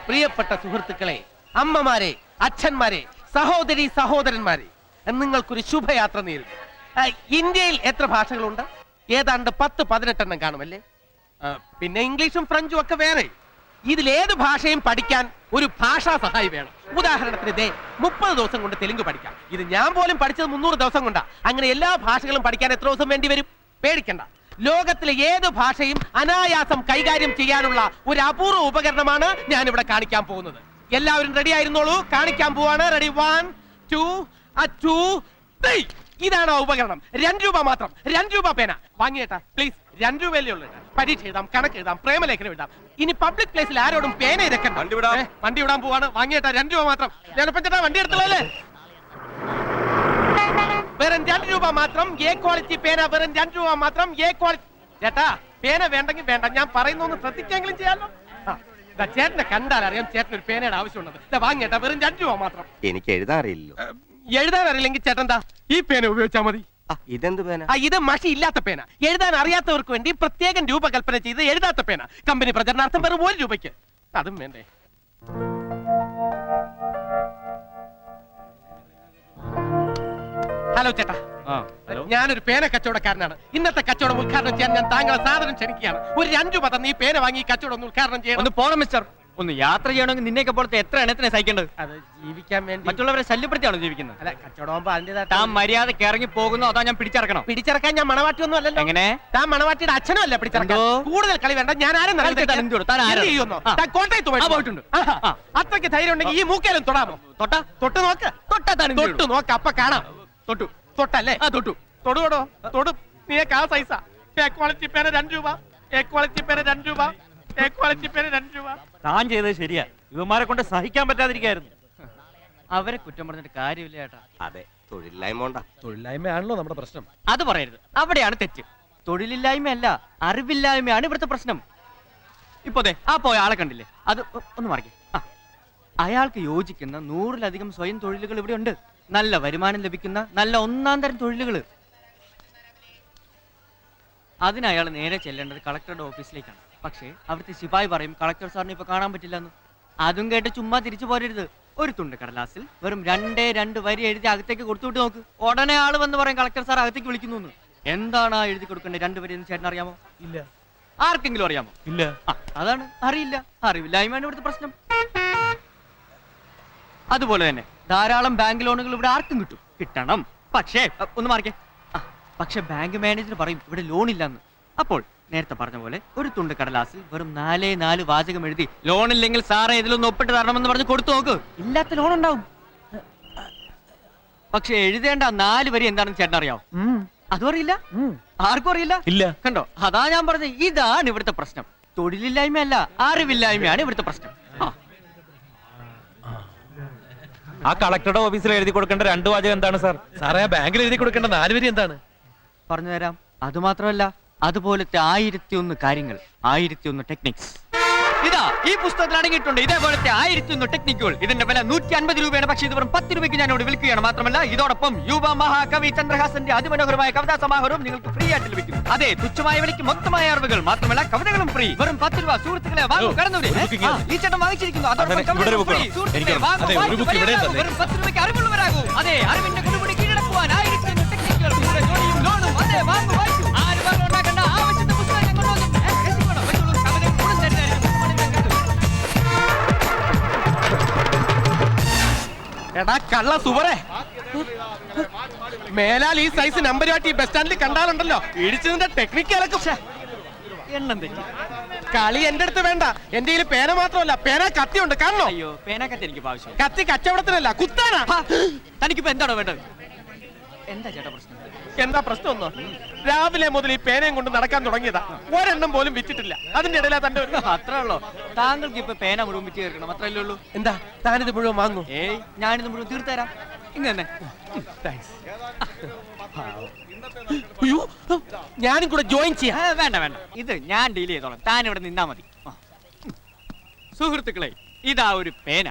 പ്രിയപ്പെട്ട സുഹൃത്തുക്കളെ, അമ്മമാരെ, അച്ഛന്മാരെ, സഹോദരി സഹോദരന്മാരെ, നിങ്ങൾക്കൊരു ശുഭയാത്ര നേരുന്നു. ഇന്ത്യയിൽ എത്ര ഭാഷകളുണ്ട്? ഏതാണ്ട് 10-18 കാണുമല്ലേ? പിന്നെ ഇംഗ്ലീഷും ഫ്രഞ്ചും ഒക്കെ വേറെ. ഇതിലേത് ഭാഷയും പഠിക്കാൻ ഒരു ഭാഷാ സഹായി വേണം. ഉദാഹരണത്തിന് 30 ദിവസം കൊണ്ട് തെലുങ്ക് പഠിക്കാം. ഇത് ഞാൻ പോലും പഠിച്ചത് 300 ദിവസം കൊണ്ടാ. അങ്ങനെ എല്ലാ ഭാഷകളും പഠിക്കാൻ എത്ര ദിവസം വേണ്ടി വരും? പേടിക്കണ്ട. ലോകത്തിലെ ഏത് ഭാഷയും അനായാസം കൈകാര്യം ചെയ്യാനുള്ള ഒരു അപൂർവ ഉപകരണമാണ് ഞാൻ ഇവിടെ കാണിക്കാൻ പോകുന്നത്. എല്ലാവരും റെഡി ആയിരുന്നോളൂ, കാണിക്കാൻ പോവാണ്. റെഡി, 1 2 3. ഇതാണ് ആ ഉപകരണം. 2 രൂപ മാത്രം. 2 രൂപ പേന വാങ്ങിയേട്ടാ പ്ലീസ്. 2 രൂപയല്ലേ ഉള്ളൂ. പരീക്ഷ എഴുതാം, കണക്ക് എഴുതാം, പ്രേമലേഖനം എഴുതാം. ഇനി പബ്ലിക് പ്ലേസിൽ ആരോടും പേന ഇരക്കണ്ട. വണ്ടി വിടാൻ പോവാണ്. വാങ്ങിയേട്ടാ 2 രൂപ മാത്രം. ഞാനിപ്പം ചേട്ടാ വണ്ടി എടുത്തല്ലേ? വെറും 2 രൂപ മാത്രം. എ ക്വാളിറ്റി പേന വെറും 2 രൂപ മാത്രം. A quality. ചേട്ടാ പേന വേണ്ടെങ്കിൽ വേണ്ട, ഞാൻ പറയുന്നൊന്ന് ശ്രദ്ധിക്കെങ്കിലും ചെയ്യാമല്ലോ. ചേട്ടനെ കണ്ടാൽ അറിയാം ചേട്ടന് ഒരു പേനയുടെ ആവശ്യമുള്ളത്. വാങ്ങിയേട്ടാ വെറും 2 രൂപ മാത്രം. എനിക്ക് എഴുതാൻ അറിയില്ലല്ലോ. എഴുതാൻ അറിയില്ലെങ്കിൽ ചേട്ടൻ ഈ പേന ഉപയോഗിച്ചാൽ മതി. ഇതെന്ത് പേന? ഇത് മഷി ഇല്ലാത്ത പേന. എഴുതാൻ അറിയാത്തവർക്ക് വേണ്ടി പ്രത്യേകം രൂപകൽപ്പന ചെയ്ത് എഴുതാത്ത പേന. കമ്പനി പ്രചരണാർത്ഥം വെറും 1 രൂപയ്ക്ക്. അതും വേണ്ടേ? ഹലോ ചേട്ടാ, ഞാനൊരു പേന കച്ചവടക്കാരനാണ്. ഇന്നത്തെ കച്ചവടം ഉദ്ഘാടനം ചെയ്യാൻ ഞാൻ താങ്കളെ സാധനം ക്ഷണിക്കുകയാണ്. ഒരു 2 രൂപ തന്നെ ഈ പേന വാങ്ങി ഈ കച്ചവടം ഒന്ന് ഉദ്ഘാടനം ചെയ്യണം. ഒന്ന് പോണം മിസ്റ്റർ. ഒന്ന് യാത്ര ചെയ്യണമെങ്കിൽ നിന്നേക്ക് പോലത്തെ എത്ര എണ്ണത്തിനെ സഹിക്കേണ്ടത്? അത് ജീവിക്കാൻ വേണ്ടി. മറ്റുള്ളവരെ ശല്യപ്പെടുത്തിയാണോ ജീവിക്കുന്നത്? അല്ല, കച്ചവടമാകുമ്പോ അതിന്റേതായിട്ട്. താൻ മര്യാദക്ക് ഇറങ്ങി പോകുന്നു, അതാ ഞാൻ പിടിച്ചിറക്കണം. പിടിച്ചിറക്കാൻ ഞാൻ മണവാട്ടിയൊന്നും അല്ലല്ലോ. എങ്ങനെ? താൻ മണവാട്ടിയുടെ അച്ഛനും അല്ല പിടിച്ചിറക്കാൻ. കൂടുതൽ കളി വേണ്ട. ഞാൻ ആരും കോട്ടയത്ത് പോയിട്ടുണ്ട്. അത്രയ്ക്ക് ധൈര്യം ഉണ്ടെങ്കിൽ ഈ മൂക്കേലും തൊടാമോ? തൊട്ട് നോക്ക്. തൊട്ട് നോക്ക്, അപ്പൊ കാണാം. തൊട്ടല്ലേ? തൊടുകൊടോ തൊടു. നീ ആ സൈസാ. എ ക്വാളിറ്റി പേന 2 രൂപ. എ ക്വാളിറ്റി പേന 2 രൂപ. എ ക്വാളിറ്റി പേന 2 രൂപ. താൻ ചെയ്തത് ശരിയാ. ഇവന്മാരെ കൊണ്ട് സഹിക്കാൻ പറ്റാതിരിക്കായിരുന്നു. അവരെ കുറ്റം പറഞ്ഞിട്ട് കാര്യമില്ല ചേട്ടാ. അതെ, തൊഴിലില്ലായ്മ. തൊഴിലില്ലായ്മയാണല്ലോ നമ്മുടെ പ്രശ്നം. അത് പറയരുത്, അവിടെയാണ് തെറ്റ്. തൊഴിലില്ലായ്മയല്ല, അറിവില്ലായ്മയാണ് ഇവിടുത്തെ പ്രശ്നം. ഇപ്പൊ ആ പോയ ആളെ കണ്ടില്ലേ? അത് ഒന്ന് മറിക്കേ. അയാൾക്ക് യോജിക്കുന്ന 100-ലധികം സ്വയം തൊഴിലുകൾ ഇവിടെ ഉണ്ട്. നല്ല വരുമാനം ലഭിക്കുന്ന നല്ല 1-ാം തരം തൊഴിലുകൾ. അതിന് അയാൾ നേരെ ചെല്ലേണ്ടത് കളക്ടറുടെ ഓഫീസിലേക്കാണ്. പക്ഷേ അവിടുത്തെ ശിപായി പറയും കളക്ടർ സാറിന് ഇപ്പൊ കാണാൻ പറ്റില്ലെന്ന്. അതും കേട്ട് ചുമ്മാ തിരിച്ചു പോരരുത്. ഒരു തുണ്ട് കടലാസിൽ വെറും 2 വരി എഴുതി അകത്തേക്ക് കൊടുത്തുവിട്ട് നോക്ക്. ഉടനെ ആള് വന്ന് പറയും കളക്ടർ സാർ അകത്തേക്ക് വിളിക്കുന്നു. എന്താണ് ആ എഴുതി കൊടുക്കേണ്ടത് 2 വരി എന്ന് ചേട്ടൻ അറിയാമോ? ഇല്ല. ആർക്കെങ്കിലും അറിയാമോ? ഇല്ല. അതാണ്, അറിയില്ല. അറിവില്ലായ്മയാണ് ഇവിടുത്തെ പ്രശ്നം. അതുപോലെ തന്നെ ധാരാളം ബാങ്ക് ലോണുകൾ ഇവിടെ ആർക്കും കിട്ടണം. പക്ഷേ ഒന്ന് മാറിക്കേ. പക്ഷെ ബാങ്ക് മാനേജർ പറയും ഇവിടെ ലോൺ ഇല്ലെന്ന്. അപ്പോൾ നേരത്തെ പറഞ്ഞ പോലെ ഒരു തുണ്ട് കടലാസിൽ വെറും 4 വാചകം എഴുതി ലോണില്ലെങ്കിൽ സാറേ ഇതിലൊന്ന് ഒപ്പിട്ട് തരണമെന്ന് പറഞ്ഞ് കൊടുത്തു നോക്ക്. ഇല്ലാത്ത ലോൺ ഉണ്ടാവും. പക്ഷെ എഴുതേണ്ട 4 വരി എന്താണെന്ന് ചേട്ടൻ അറിയാവോ? അതും അറിയില്ല. ആർക്കും അറിയില്ല. ഇല്ല. കണ്ടോ, അതാ ഞാൻ പറഞ്ഞത്. ഇതാണ് ഇവിടുത്തെ പ്രശ്നം. തൊഴിലില്ലായ്മയല്ല, അറിവില്ലായ്മയാണ് ഇവിടുത്തെ പ്രശ്നം. ആ കളക്ടറുടെ ഓഫീസിൽ എഴുതി കൊടുക്കേണ്ട 2 വാചകം എന്താണ് സാർ? സാറേ, ആ ബാങ്കിൽ എഴുതി കൊടുക്കേണ്ട 4 വരി എന്താണ്? പറഞ്ഞുതരാം. അതുമാത്രമല്ല, അതുപോലത്തെ 1001 കാര്യങ്ങൾ, 1001 ടെക്നിക്സ് ഇതാ ഈ പുസ്തകത്തിൽ അടങ്ങിയിട്ടുണ്ട്. ഇതേപോലത്തെ 1001 ടെക്നിക്കുകൾ. ഇതിന്റെ വില 150 രൂപയാണ്. പക്ഷേ ഇത് വെറും 10 രൂപയ്ക്ക് ഞാൻ ഇവിടെ വിൽക്കുകയാണ്. മാത്രമല്ല ഇതോടൊപ്പം യുവ മഹാകവി ചന്ദ്രഹാസന്റെ അതിമനോഹരമായ കവിതാ സമാഹാരവും നിങ്ങൾക്ക് ഫ്രീ ആയിട്ട് ലഭിക്കും. അതെ, തുച്ഛമായ വിലയ്ക്ക് മൊത്തമായ അറിവുകൾ, മാത്രമല്ല കവിതകളും ഫ്രീ. വെറും 10 രൂപ. സുഹൃത്തുക്കളെ വാങ്ങൂ, കടന്നൂരെ. ഈ ചേട്ടൻ വാങ്ങിച്ചിരിക്കുന്നു. വെറും 10 രൂപയ്ക്ക് അറിവുള്ളവരാകൂ. അതെ, അറിവിന്റെ കൊടുമുടി കീഴടക്കുവാൻ 1001 ടെക്നിക്കുകൾ. ലോണും. അതെ, വാങ്ങൂ, വായിക്കൂ. ആരും ഉണ്ടാക്കേണ്ട ആവശ്യത്തെ പുസ്തകം എടാ കള്ള സുവറേ, മേലാൽ ഈ സൈസ് നമ്പരുമായിട്ട് ഈ ബസ് സ്റ്റാൻഡിൽ കണ്ടാലുണ്ടല്ലോ ഇടിച്ചതിന്റെ ടെക്നിക്ക് ഇറക്കും. എണ്ണം തെറ്റി. കളി എന്റെ അടുത്ത് വേണ്ട. എന്റെ കയ്യിൽ പേന മാത്രമല്ല, പേന കത്തിയുണ്ട്. കാണണോ? അയ്യോ, പേന കത്തി എനിക്ക് ആവശ്യം. കത്തി കച്ചവടത്തിനല്ല, കുത്താനാ. തനിക്കിപ്പോ എന്താണോ വേണ്ടത്? എന്താ ചേട്ടാ പ്രശ്നം? എന്താ പ്രശ്നം ഒന്നോ? രാവിലെ മുതൽ ഈ പേനയും കൊണ്ട് നടക്കാൻ തുടങ്ങിയതാ. ഒരെണ്ണം പോലും വിറ്റിട്ടില്ല. അതിന്റെ ഇടയിലാ തന്റെ. അത്രേ ഉള്ളൂ. താങ്കൾക്ക് ഇപ്പൊ പേന മുഴുവൻ വിറ്റ് തീർക്കണം, അത്രയല്ലേ ഉള്ളൂ. എന്താ താനിത് മുഴുവൻ വാങ്ങൂ? ഏയ്, ഞാനിത് മുഴുവൻ തീർത്തരാം. ഇങ്ങനെ ഞാനും കൂടെ ജോയിൻ ചെയ്യാം. വേണ്ട വേണ്ട, ഇത് ഞാൻ ഡീൽ ചെയ്തോളാം. താൻ ഇവിടെ നിന്നാ മതി. സുഹൃത്തുക്കളെ, ഇതാ ഒരു പേന.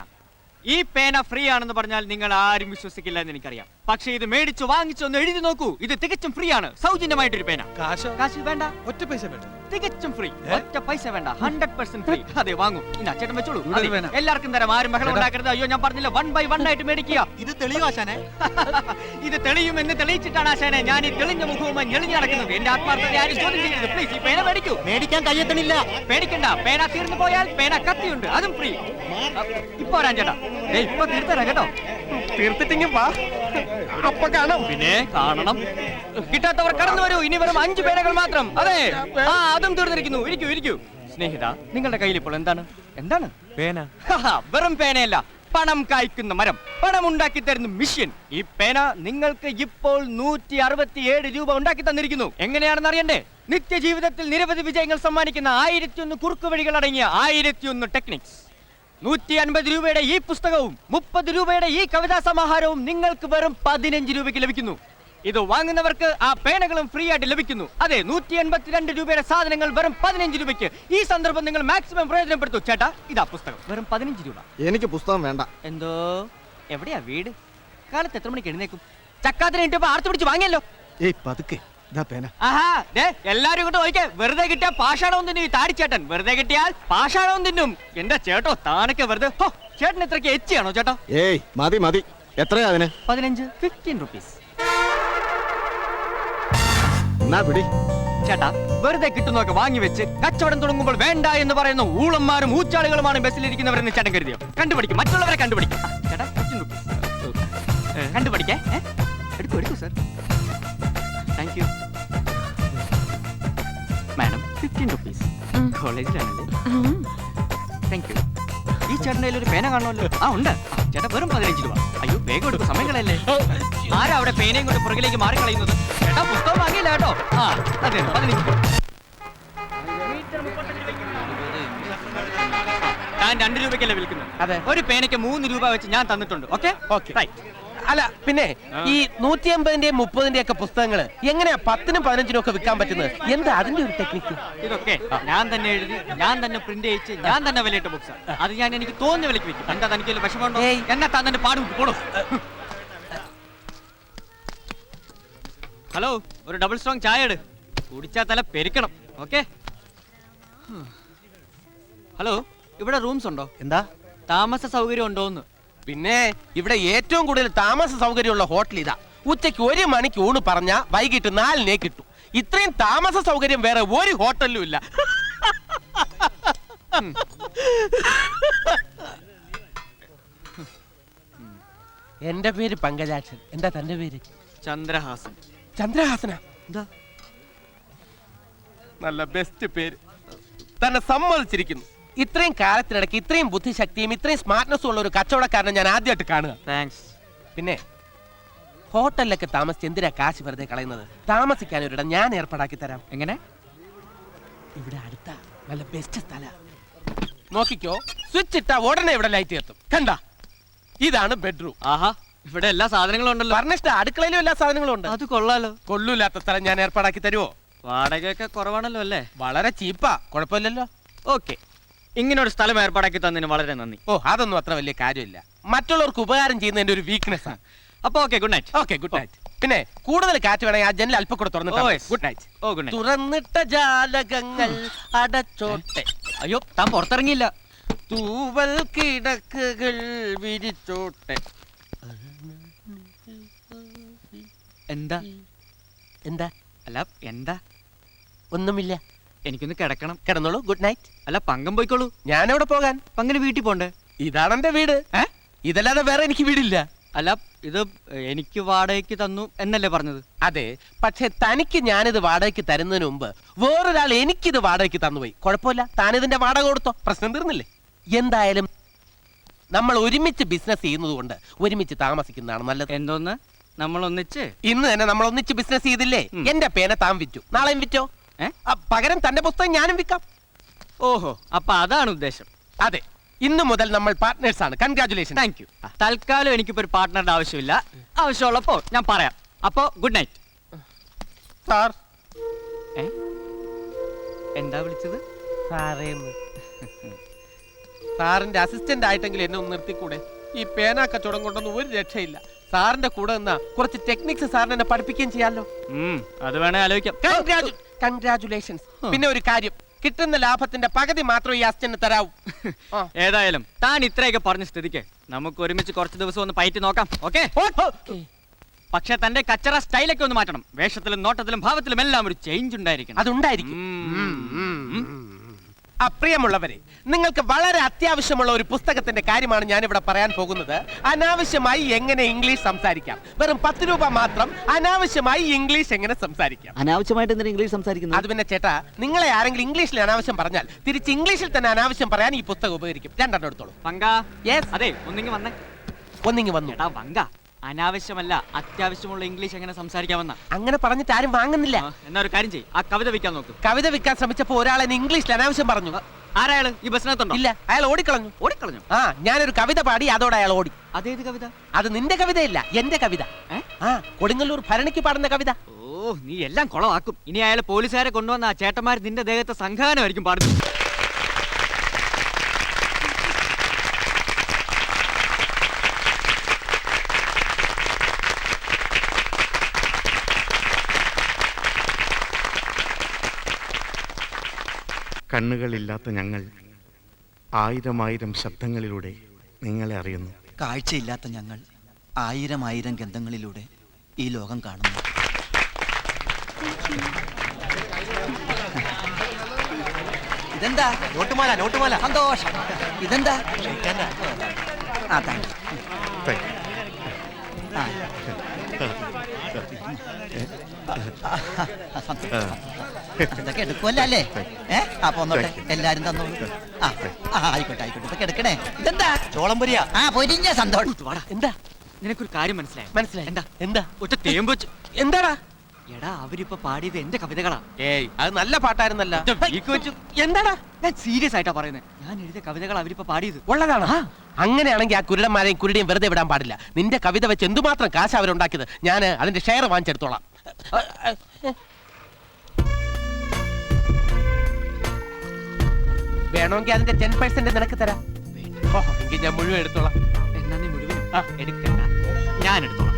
ഈ പേന ഫ്രീ ആണെന്ന് പറഞ്ഞാൽ നിങ്ങൾ ആരും വിശ്വസിക്കില്ല എന്ന് എനിക്കറിയാം. പക്ഷേ ഇത് മേടിച്ചു വാങ്ങിച്ചൊന്ന് എഴുതി നോക്കൂ. ഇത് തികച്ചും ഫ്രീ ആണ്, സൗജന്യമായിട്ടൊരു പേന. കാശ് വേണ്ട, ഒറ്റ പൈസ വേണ്ട. തികച്ചും ഫ്രീ. ഒറ്റ പൈസ വേണ്ട, 100% ഫ്രീ. അതെ വാങ്ങൂ. ഇന്നാ ചേട്ടൻ വെച്ചോളൂ. ഇവിടെ അതെ, വേണം. എല്ലാവർക്കും തരാം. ആരും ബഹളം ഉണ്ടാക്കരുത്. അയ്യോ ഞാൻ പറഞ്ഞില്ല, 1 by 1 ആയിട്ട് മേടിക്കുക. ഇത് തെളിവാശാനെ. ഇത് തെളിയുമെന്ന് തെളിയിച്ചിട്ടാണ് ആശാനെ ഞാൻ ഈ തെളിഞ്ഞ മുഖവുമായി ഞെളിഞ്ഞു നടക്കുന്നത്. എന്റെ ആത്മാർത്ഥത ആരും ചോദ്യം ചെയ്യരുത്. പ്ലീസ് ഈ പേന മേടിക്കൂ. മേടിക്കാൻ കയ്യെത്തണില്ല. പേടിക്കണ്ട, പേന തീർന്നു പോയാൽ പേന കത്തിയുണ്ട്, അതും ഫ്രീ. ഇപ്പൊ വരാൻ ചേട്ടാ. ഇപ്പൊ തീർത്തരാം കേട്ടോ. തീർത്തിട്ടെങ്കിൽ വാ, അപ്പൊ കാണാം. പിന്നെ കാണണം. കിട്ടാത്തവർ കടന്നു വരൂ. ഇനി വെറും 5 പേനകൾ മാത്രം. അതെ, ആ അതും തീർന്നിരിക്കുന്നു. ഇരിക്കൂ ഇരിക്കൂ. സ്നേഹിത, നിങ്ങളുടെ കയ്യിൽ ഇപ്പോൾ എന്താണ്? എന്താണ്? പേന. വെറും പേനയല്ല, പണം കായ്ക്കുന്ന മരം, പണം ഉണ്ടാക്കി തരുന്ന മിഷ്യൻ. ഈ പേന നിങ്ങൾക്ക് ഇപ്പോൾ 167 രൂപ ഉണ്ടാക്കി തന്നിരിക്കുന്നു. എങ്ങനെയാണെന്ന് അറിയണ്ടേ? നിത്യജീവിതത്തിൽ നിരവധി വിജയങ്ങൾ സമ്മാനിക്കുന്ന 1001 കുറുക്കുവഴികൾ അടങ്ങിയ 1001 ടെക്നിക്സ്. 150 രൂപയുടെ ഈ പുസ്തകവും 30 രൂപയുടെ ഈ കവിതാ സമാഹാരവും നിങ്ങൾക്ക് വെറും 15 രൂപയ്ക്ക് ലഭിക്കുന്നു. ഇത് വാങ്ങുന്നവർക്ക് ആ പേനകളും ഫ്രീ ആയിട്ട് ലഭിക്കുന്നു. അതെ, 182 രൂപയുടെ സാധനങ്ങൾ വെറും 15 രൂപയ്ക്ക്. ഈ സന്ദർഭം നിങ്ങൾ മാക്സിമം പ്രയോജനപ്പെടുത്തൂ. ചേട്ടാ, ഇതാ പുസ്തകം, വെറും 15 രൂപ. എനിക്ക് പുസ്തകം വേണ്ട. എന്തോ? എവിടെയാ വീട്? കാലത്ത് എത്ര മണിക്ക് എഴുന്നേക്കും? ചക്കാത്തിന് ഇട്ട് ആർത്ത് പിടിച്ച് വാങ്ങിയല്ലോ. ഏയ് പതുക്കെ, ഇതാ പേന. ആഹാ, എല്ലാരും ഇങ്ങോട്ട് നോക്കിയേ. വെറുതെ കിട്ടിയാൽ പാഷാണവും തിന്നും ഈ താടിച്ചേട്ടൻ. വെറുതെ കിട്ടിയാൽ പാഷാണവും തിന്നും. എന്റെ ചേട്ടോ, താനൊക്കെ വെറുതെ. ചേട്ടൻ ഇത്രയ്ക്ക് എച്ചിയാണോ ചേട്ടാ? ഏയ് മതി മതി. എത്രയാ അതിന്? 15 റുപ്പീസ്. എന്നാ പിടി. ചേട്ടാ, വെറുതെ കിട്ടുന്നതൊക്കെ വാങ്ങി വെച്ച് കച്ചവടം തുടങ്ങുമ്പോൾ വേണ്ട എന്ന് പറയുന്ന ഊളന്മാരും ഊച്ചാളികളുമാണ് ബസ്സിലിരിക്കുന്നവരെന്ന് ചേട്ടൻ കരുതിയോ? കണ്ടുപിടിക്കും, മറ്റുള്ളവരെ കണ്ടുപിടിക്കും. ചേട്ടാ, 15 റുപ്പീസ് കണ്ടുപിടിക്കേ. എടുക്കൂ എടുക്കൂ sir. Thank you madam. 15 rupees. കോളേജിലാണല്ലേ? Thank you. ഈ ചേട്ടൻ്റെ ഒരു പേന കാണുമല്ലോ. ആ ഉണ്ട്. ചേട്ടാ, വെറും 15 രൂപ. അയ്യോ, വേഗം എടുക്കും, സമയം കളയല്ലേ. ആരാ അവിടെ പേനയും കൊണ്ട് പുറകിലേക്ക് മാറി കളയുന്നത്? ചേട്ടാ, പുസ്തകം വാങ്ങിയില്ല കേട്ടോ. ആ അതെ, 15 രൂപ. ഞാൻ 2 രൂപയ്ക്കല്ലേ വിൽക്കുന്നത്? അതെ. ഒരു പേനയ്ക്ക് 3 രൂപ വെച്ച് ഞാൻ തന്നിട്ടുണ്ട്. Okay okay. അല്ല, പിന്നെ ഈ 150-ന്റെയും 30-ന്റെയും ഒക്കെ പുസ്തകങ്ങള് എങ്ങനെയാ 10-നും 15-നും ഒക്കെ വിൽക്കാൻ പറ്റുന്നത്? എന്താ അതിന്റെ ഒരു ടെക്നിക്ക്? ഇതൊക്കെ ഞാൻ തന്നെ എഴുതി, ഞാൻ തന്നെ പ്രിന്റ് ചെയ്യിച്ച്, ഞാൻ തന്നെ വിലയിട്ട ബുക്സ്. അത് ഞാൻ എനിക്ക് തോന്നിയ വിലക്ക് വിൽക്കും. എന്താ തനിക്ക് വിഷമമുണ്ടോ? എന്നാ താൻ തന്നെ പാടും പോണോ? ഹലോ, ഒരു ഡബിൾ സ്ട്രോങ് ചായ എടു. കുടിച്ചാ തല പെരുക്കണം. ഓക്കെ. ഹലോ, ഇവിടെ റൂംസ് ഉണ്ടോ? എന്താ? താമസ സൗകര്യം ഉണ്ടോന്ന്? പിന്നെ ഇവിടെ ഏറ്റവും കൂടുതൽ താമസ സൗകര്യമുള്ള ഹോട്ടൽ ഇതാ. ഉച്ചയ്ക്ക് 1 മണിക്ക് ഊണ് പറഞ്ഞാ വൈകിട്ട് 4-നേ കിട്ടും. ഇത്രയും താമസ സൗകര്യം വേറെ ഒരു ഹോട്ടലിലും ഇല്ല. എന്റെ പേര് പങ്കജാക്ഷൻ. എന്താ തന്റെ പേര്? ചന്ദ്രഹാസൻ. ചന്ദ്രഹാസന. എന്താ? നല്ല ബെസ്റ്റ് പേര്. തന്നെ സമ്മതിച്ചിരിക്കുന്നു. ഇത്രയും കാലത്തിനിടയ്ക്ക് ഇത്രയും ബുദ്ധിശക്തിയും ഇത്രയും സ്മാർട്ട്നെസ്സും ഉള്ള ഒരു കച്ചവടക്കാരനെ ഞാൻ ആദ്യമായിട്ട് കാണുക. താങ്ക്സ്. പിന്നെ ഹോട്ടലിലൊക്കെ താമസിച്ച് എന്തിനാ കാശ് വെറുതെ കളയുന്നത്? താമസിക്കാൻ ഒരിടം ഞാൻ ഏർപ്പാടാക്കി തരാം. എങ്ങനെ? ഇവിടെ അടുത്ത നല്ല ബെസ്റ്റ് സ്ഥല. നോക്കിക്കോ, സ്വിച്ച് ഇട്ടാ ഉടനെ ഇവിടെ ലൈറ്റ് എത്തും. കണ്ട, ഇതാണ് ബെഡ്റൂം. ആഹാ, ഇവിടെ എല്ലാ സാധനങ്ങളും ഉണ്ടല്ലോ. ഫർണിഷ്ഡ്, അടുക്കളയിലും എല്ലാ സാധനങ്ങളും ഉണ്ട്. അത് കൊള്ളാലോ. കൊള്ളൂല്ലാത്ത സ്ഥലം ഞാൻ ഏർപ്പാടാക്കി തരുമോ? വാടകയൊക്കെ കുറവാണല്ലോ അല്ലേ? വളരെ ചീപ്പാ, കുഴപ്പമില്ലല്ലോ. ഓക്കെ, ഇങ്ങനെ ഒരു സ്ഥലം ഏർപ്പാടാക്കി തന്നതിന് വളരെ നന്ദി. ഓ, അതൊന്നും അത്ര വലിയ കാര്യമില്ല. മറ്റുള്ളവർക്ക് ഉപകാരം ചെയ്യുന്നതിന്റെ ഒരു വീക്ക്നെസ് ആണ്. അപ്പൊ okay, good night. Okay, good night. പിന്നെ കൂടുതൽ കാറ്റ് വേണമെങ്കിൽ ആ ജനൽ അല്പം കൂടെ തുറന്നിട്ട് ഗുഡ് നൈറ്റ്. ഓ, ഗുഡ് നൈറ്റ്. തുറന്നിട്ട ജാലകങ്ങൾ അടച്ചോട്ടെ. അയ്യോ, താൻ പുറത്തിറങ്ങിയില്ല. തൂവൽ കിടക്കുകൾ വിരിച്ചോട്ടെ. എന്താ? എന്താ? അല്ല, എന്താ? ഒന്നുമില്ല. എനിക്കൊന്ന് കിടക്കണം. കിടന്നോളൂ, ഗുഡ് നൈറ്റ്. അല്ല, പങ്കം പോയിക്കോളൂ. ഞാനെവിടെ പോകാൻ? പങ്കിന് വീട്ടിൽ പോണ്ടേ? ഇതാണ് എന്റെ വീട്. ഇതല്ലാതെ വേറെ എനിക്ക് വീടില്ല. അല്ല, ഇത് എനിക്ക് വാടകയ്ക്ക് തന്നു എന്നല്ലേ പറഞ്ഞത്? അതെ, പക്ഷെ തനിക്ക് ഞാനിത് വാടകയ്ക്ക് തരുന്നതിന് മുമ്പ് വേറൊരാൾ എനിക്കിത് വാടകയ്ക്ക് തന്നുപോയി. കുഴപ്പമില്ല, താനിതിന്റെ വാടക കൊടുത്തോ, പ്രശ്നം തീർന്നില്ലേ? എന്തായാലും നമ്മൾ ഒരുമിച്ച് ബിസിനസ് ചെയ്യുന്നത് കൊണ്ട് ഒരുമിച്ച് താമസിക്കുന്നതാണ് നല്ലത്. എന്തോന്ന്? നമ്മൾ ഒന്നിച്ച് ഇന്ന് തന്നെ നമ്മൾ ഒന്നിച്ച് ബിസിനസ് ചെയ്തില്ലേ? എന്റെ പേന താൻ വിറ്റു, നാളെയും വിറ്റോ? പകരം തന്റെ പുസ്തകം ഞാനും വിൽക്കാം. ഓഹോ, അപ്പൊ അതാണ് ഉദ്ദേശം. അതെ, ഇന്ന് മുതൽ നമ്മൾ പാർട്ട്നേഴ്സ് ആണ്. കൺഗ്രാറ്റുലേഷൻ. Thank you. തൽക്കാലം എനിക്കിപ്പോ ഒരു പാർട്ട്ണറുടെ ആവശ്യമില്ല. ആവശ്യമുള്ളപ്പോ ഞാൻ പറയാം. അപ്പോ ഗുഡ് നൈറ്റ്. സാർ. എന്താ വിളിച്ചത്? സാറേന്ന്. സാറിന്റെ അസിസ്റ്റന്റ് ആയിട്ടെങ്കിലും എന്നെ ഒന്ന് നിർത്തിക്കൂടെ? ഈ പേന കച്ചവടം കൊണ്ടൊന്നും ഒരു രക്ഷയില്ല. സാറിന്റെ കൂടെ നിന്നാ കുറച്ച് ടെക്നിക്സ് സാറിന് എന്നെ പഠിപ്പിക്കുകയും ചെയ്യാമല്ലോ. അത് വേണേ ആലോചിക്കാം. കൺഗ്രാറ്റുലേഷൻസ്. പിന്നെ ഒരു കാര്യം, കിട്ടുന്ന ലാഭത്തിന്റെ പകുതി മാത്രം ഈ അസിസ്റ്റന്റ് തരാവൂ. ആ. ഏതായാലും താൻ ഇത്രയൊക്കെ പറഞ്ഞ സ്ഥിതിക്ക് നമുക്ക് ഒരുമിച്ച് കുറച്ച് ദിവസം ഒന്ന് പയറ്റി നോക്കാം. ഓക്കെ? പക്ഷെ തന്റെ കച്ചറ സ്റ്റൈലൊക്കെ ഒന്ന് മാറ്റണം. വേഷത്തിലും നോട്ടത്തിലും ഭാവത്തിലും എല്ലാം ഒരു ചേഞ്ച് ഉണ്ടായിരിക്കണം. അതുണ്ടായിരിക്കും. അപ്രിയമുള്ളവരെ, നിങ്ങൾക്ക് വളരെ അത്യാവശ്യമുള്ള ഒരു പുസ്തകത്തിന്റെ കാര്യമാണ് ഞാൻ ഇവിടെ പറയാൻ പോകുന്നത്. അനാവശ്യമായി എങ്ങനെ ഇംഗ്ലീഷ് സംസാരിക്കാം. വെറും 10 രൂപ മാത്രം. അനാവശ്യമായി ഇംഗ്ലീഷ് എങ്ങനെ സംസാരിക്കാം. അനാവശ്യമായിട്ട് എന്തിനാ ഇംഗ്ലീഷ് സംസാരിക്കുന്നത്? അത് പിന്നെ ചേട്ടാ, നിങ്ങളെ ആരെങ്കിലും ഇംഗ്ലീഷിൽ അനാവശ്യം പറഞ്ഞാൽ തിരിച്ച് ഇംഗ്ലീഷിൽ തന്നെ അനാവശ്യം പറയാൻ ഈ പുസ്തകം ഉപകരിക്കും. 2 എടുത്തോളൂ. വങ്ക. Yes. അതെ, ഒന്നിങ്ങി വന്നേ. ഒന്നിങ്ങി വന്നു. എടാ വങ്ക, അനാവശ്യമല്ല അത്യാവശ്യമുള്ള ഇംഗ്ലീഷ് എങ്ങനെ സംസാരിക്കാമെന്ന. അങ്ങനെ പറഞ്ഞിട്ട് ആരും വാങ്ങുന്നില്ല. എന്നാ ഒരു കാര്യം ചെയ്യ്, ആ കവിത വിൽക്കാൻ നോക്ക്. കവിത വിൽക്കാൻ ശ്രമിച്ചപ്പോ ഒരാൾ എന്നെ ഇംഗ്ലീഷിൽ അനാവശ്യം പറഞ്ഞു. ആരായാള് ഈ ബസ്സിനകത്തുണ്ടോ? ഇല്ല, അയാൾ ഓടിക്കളഞ്ഞു. ഓടിക്കളഞ്ഞു. ആ, ഞാനൊരു കവിത പാടി, അതോടെ അയാൾ ഓടി. അതേത് കവിത? അത് നിന്റെ കവിതയില്ല, എന്റെ കവിത. ആ, കൊടുങ്ങല്ലൂർ ഭരണിക്ക് പാടുന്ന കവിത. ഓ, നീ എല്ലാം കുളമാക്കും. ഇനി അയാൾ പോലീസുകാരെ കൊണ്ടുവന്ന ആ ചേട്ടന്മാർ നിന്റെ ദേഹത്തെ സംഘാനമായിരിക്കും പാടുന്നത്. കണ്ണുകളില്ലാത്ത ഞങ്ങൾ ആയിരം ശബ്ദങ്ങളിലൂടെ നിങ്ങളെ അറിയുന്നു. കാഴ്ചയില്ലാത്ത ഞങ്ങൾ ആയിരം ഗന്ധങ്ങളിലൂടെ ഈ ലോകം കാണുന്നു. ഇതെന്താ? നോട്ടുമാല. സന്തോഷം. ഇതെന്താ? ആ, താങ്ക് യു. Thank you. ആ. ഇതൊക്കെ എടുക്കുമല്ലോ അല്ലേ? അപ്പൊ ഒന്നോട്ടെ, എല്ലാരും തന്നോളൂ. ആയിക്കോട്ടെ. ഇതൊക്കെ എടുക്കണേ. ഇതെന്താ? ചോളം പൊരിയാ? ആ, പൊരിഞ്ഞ സന്തോഷം. എന്താ? നിനക്കൊരു കാര്യം മനസ്സിലായി? മനസ്സിലായി. എന്താ? എന്താ? ഒറ്റ തേമ്പ് വെച്ച്. എന്താടാ? എടാ, അവരിപ്പോ പാടിയത് എന്റെ കവിതകളാ. ഏയ്, അത് നല്ല പാട്ടായിരുന്നല്ല. ഒറ്റ വീക്ക് വെച്ചു. എന്താടാ? ഞാൻ സീരിയസ് ആയിട്ടാ പറയുന്നത്. ഞാൻ എഴുതിയ കവിതകൾ അവരിപ്പോ പാടിയത്. ഉള്ളതാണ്. അങ്ങനെയാണെങ്കിൽ ആ കുരുടന്മാരെയും കുരുടിയും വെറുതെ വിടാൻ പാടില്ല. നിന്റെ കവിത വെച്ച് എന്തുമാത്രം കാശ് അവരുണ്ടാക്കിയത്. ഞാൻ അതിന്റെ ഷെയർ വാങ്ങിച്ചെടുത്തോളാം. വേണമെങ്കിൽ അതിന്റെ 10% നിനക്ക് തരാം. ഓഹോ, എങ്കിൽ ഞാൻ മുഴുവൻ എടുത്തോളാം. എന്നാ നീ മുഴുവൻ എടുക്കണ്ട, ഞാൻ എടുത്തോളാം.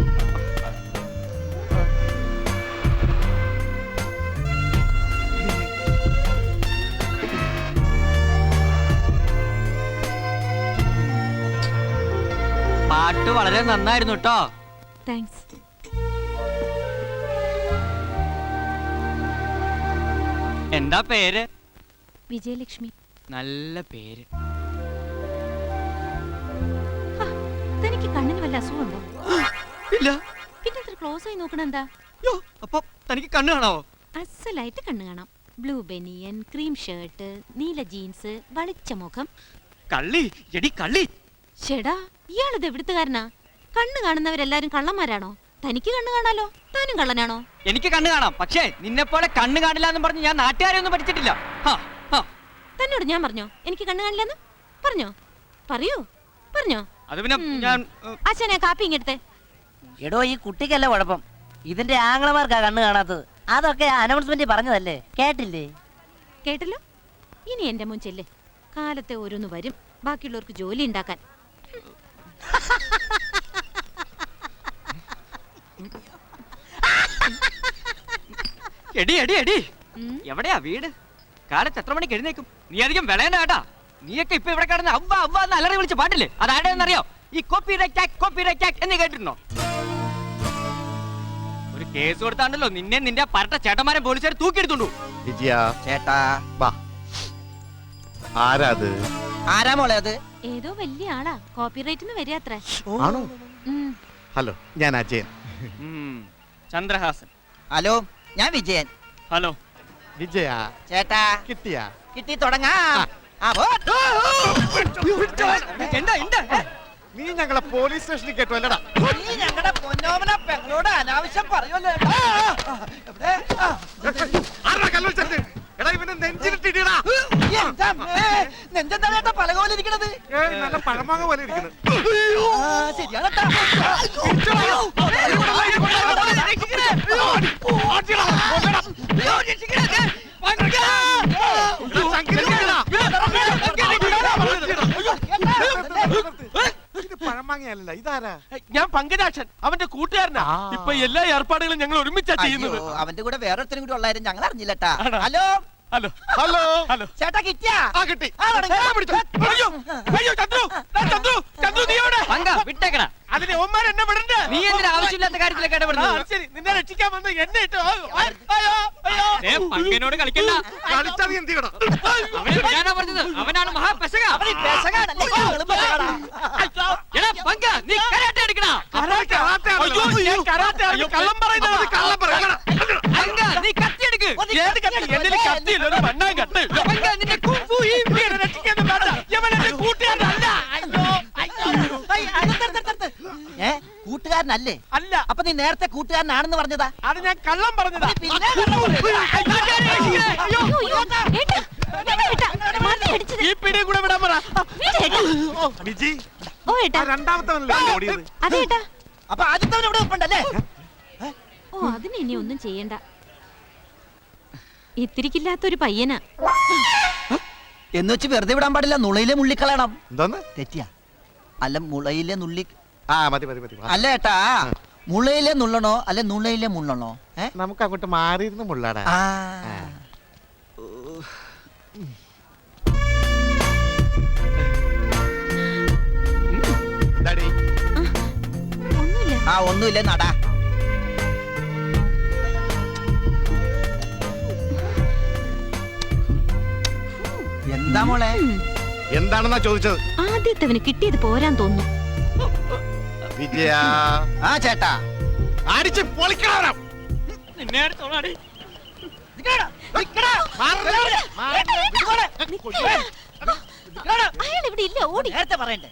പാട്ട് വളരെ നന്നായിരുന്നു കേട്ടോ. താങ്ക്സ്. എന്താ പേര്? വിജയലക്ഷ്മി. നല്ല പേര്. തനിക്ക് കണ്ണിന് വല്ല അസുഖമുണ്ടോ? ഇല്ല. പിന്നെ ഇത്ര ക്ലോസ് ആയി നോക്കണ എന്താ? അപ്പൊ തനിക്ക് കണ്ണ് കാണാവോ? അസലായിട്ട് കണ്ണ് കാണാം. ബ്ലൂ ബനിയൻ, ക്രീം ഷർട്ട്, നീല ജീൻസ്, വളിച്ച മുഖം. കള്ളി, എടി കള്ളി. ചേടാ, ഇയാളിത് എവിടുത്തുകാരനാ? കണ്ണ് കാണുന്നവരെല്ലാരും കള്ളന്മാരാണോ? തനിക്ക് കണ്ണ് കാണാലോ, താനും കള്ളനാണോ? എനിക്ക് കണ്ണ് കാണാം, പക്ഷേ നിന്നെ പോലെ കണ്ണ് കാണില്ല എന്ന് പറഞ്ഞ് ഞാൻ നാട്ടുകാരെ ഒന്നും പഠിച്ചിട്ടില്ല. തന്നോട് ഞാൻ പറഞ്ഞോ എനിക്ക് കണ്ണ് കാണില്ലെന്ന്? പറഞ്ഞോ? അത് പിന്നെ ഞാൻ അച്ഛനെ കാപ്പി ഇങ്ങെടുത്തേ. എടോ, ഈ കുട്ടിക്കല്ല കുഴപ്പം, ഇതിന്റെ ആംഗ്ലമാർക്കാ കണ്ണ് കാണാത്തത്. അതൊക്കെ അനൗൺസ്മെന്റ് പറഞ്ഞതല്ലേ, കേട്ടില്ലേ? കേട്ടല്ലോ. ഇനി എന്റെ മുൻ ചെല്ലേ. കാലത്തെ ഓരോന്ന് വരും, ബാക്കിയുള്ളവർക്ക് ജോലി ഉണ്ടാക്കാൻ. എടി എവിടെയാ വീട്? കാലത്ത് എത്ര മണിക്ക് എഴുന്നേക്കും? നീ അധികം വിളയണ്ട കേട്ടാ. നീയൊക്കെ ഇപ്പൊ ഇവിടെ കിടന്ന് അവ്വ അവ്വ എന്ന് അലറി വിളിച്ച് പാട്ടില്ലേ, അത് ആരുടെയെന്നറിയോ? ഈ കോപ്പി റൈറ്റ് ആക്ട് എന്ന് കേട്ടിട്ടുണ്ടോ? ഒരു കേസ് കൊടുത്താണ്ടല്ലോ നിന്നെ നിന്റെ പരട്ട ചേട്ടന്മാരെ പോലീസുകാർ തൂക്കിയെടുത്തുണ്ടു. വിജയ ചേട്ടാ, വാ. ആരാത്? ആരാ മോളെ അത്? ഏതോ വലിയ ആളാ, കോപ്പിറൈറ്റിന് വരിക. ആണോ? ഹലോ, ഞാൻ അജയൻ. ചന്ദ്രഹാസൻ. ഹലോ, ഞാൻ വിജയൻ. ഹലോ വിജയ, ചേട്ടാ, കിട്ടി തുടങ്ങാം. നീ ഞങ്ങളെ പോലീസ് സ്റ്റേഷനിൽ കേട്ടോ അല്ലടാ? നീ ഞങ്ങളുടെ പൊന്നോമന പെങ്ങളോട് അനാവശ്യം പറയുമല്ലോ. നെഞ്ചെന്താ പലകോലിരിക്കണത്? നല്ല പഴമാങ്ങ പോലെ ഇരിക്കുന്നു. ശരിയാണ്. പഴമാങ്ങയല്ല ഇതാരാ? ഞാൻ പങ്കജാക്ഷൻ അവന്റെ കൂട്ടുകാരനാ. ആ. ഇപ്പൊ എല്ലാ ഏർപ്പാടുകളും ഞങ്ങൾ ഒരുമിച്ചാ ചെയ്യുന്നത്. അയ്യോ, അവന്റെ കൂടെ വേറൊരുത്തരും കൂടി ഉള്ളായിരുന്നു ഞങ്ങൾ അറിഞ്ഞില്ലട്ടാ. ആണോ? Hello hello hello. ഹലോ. ചേട്ടാ കിട്ടിയാ? ആ കിട്ടി. ആ, തുടങ്ങി. അയ്യോ അയ്യോ ചന്ദ്രു ദാ ചന്ദ്രു ചന്ദ്രു നീ എവിടെ? പങ്ക വിട്ടേക്കണ. അതിന് ഒമാർ എന്നെ വിടണ്ട. നീ എന്തിനാ ആവശ്യമില്ലാത്ത കാര്യത്തിലൊക്കെ ആ, ഇടപെടുന്നത്? ശരി നിന്നെ രക്ഷിക്കാൻ വന്ന് എന്നെ ഇട്ടു. അയ്യോ അയ്യോ പങ്കനോട് കളിക്കണ്ട. കളിച്ചാ നീ എന്ത് ചെയ്യണം? അവനെ വിടാനാ പറഞ്ഞത്. അവനാണ് മഹാപെശക. അവന് ഈ പെശകാണല്ലേ? ഞങ്ങളും പെശകാടാ. എടാ പങ്ക, നീ കരാട്ടെ അടിക്കണ. കരാട്ടെ. അയ്യോ ഞാൻ കരാട്ടെ ആണെന്ന് കള്ളം പറയുന്നത്. കള്ളം പറയണം. പങ്ക, നീ കത്തി എടുക്ക്. ഏത് കത്തി? എന്റെ കത്തിയില്ല, ഒരു മണ്ണാൻ കത്ത്. പങ്ക, നിന്റെ കുംഫു ഈ നീ എന്നെ രക്ഷിക്കാനും വേണ്ട. ഇവൻ എന്റെ കൂട്ടുകാരനല്ല. അയ്യോ അയ്യ, അടുത്തടുത്തടുത്ത്. കൂട്ടുകാരനല്ലേ? അല്ല, അപ്പൊ നീ നേരത്തെ കൂട്ടുകാരനാണെന്ന് പറഞ്ഞതാ? അത് ഞാൻ കള്ളം പറഞ്ഞതാ. പിന്നെ കള്ളം പറയുന്നത്. അയ്യോ, അയ്യോ, ഏട്ടാ, ഏട്ടാ, മതി അടിച്ചത്. ഈ പിടി കൂടെ വിടാൻ പറ. വീട് ഏട്ടാ. വിജി, ഓ ആ ഏട്ടാ, രണ്ടാമത്തവനല്ലേ ഓടിയത്? അതെ ഏട്ടാ. അപ്പൊ ആദ്യത്തവൻ ഇവിടെ ഉണ്ടല്ലേ? ഓ അതിന് ഇനി ഒന്നും ചെയ്യണ്ട. ഇത്തിരിക്കില്ലാത്തൊരു പയ്യനാ. എന്ന് വെച്ച് വെറുതെ വിടാൻ പാടില്ല, നുളയിലെ മുള്ളിക്കളയണം. എന്തോന്ന്? തെറ്റിയാ? അല്ല, മുളയിലെ നുള്ളി. ആ മതി മതി മതി. അല്ല ഏട്ടാ, മുളയിലെ നുള്ളണോ അല്ലെ നുളയിലെ മുള്ളണോ? നമുക്ക് അങ്ങോട്ട് മാറിയിരുന്ന് മുള്ളാടാ. ആ. ഡാഡി, ഒന്നുമില്ല. ആ ഒന്നുമില്ല നടാ. എന്താ മോളെ? എന്താണെന്നാ ചോദിച്ചത്? ആദ്യത്തവന് കിട്ടിയത് പോരാൻ തോന്നുന്നു. വിജയ, ആ ചേട്ടാ, അടിച്ച് പൊളിക്കണം. നിന്നെ അടുത്തോളാടി. അയാൾ ഇവിടെ ഇല്ല, ഓടി. നേരത്തെ പറയണ്ടേ?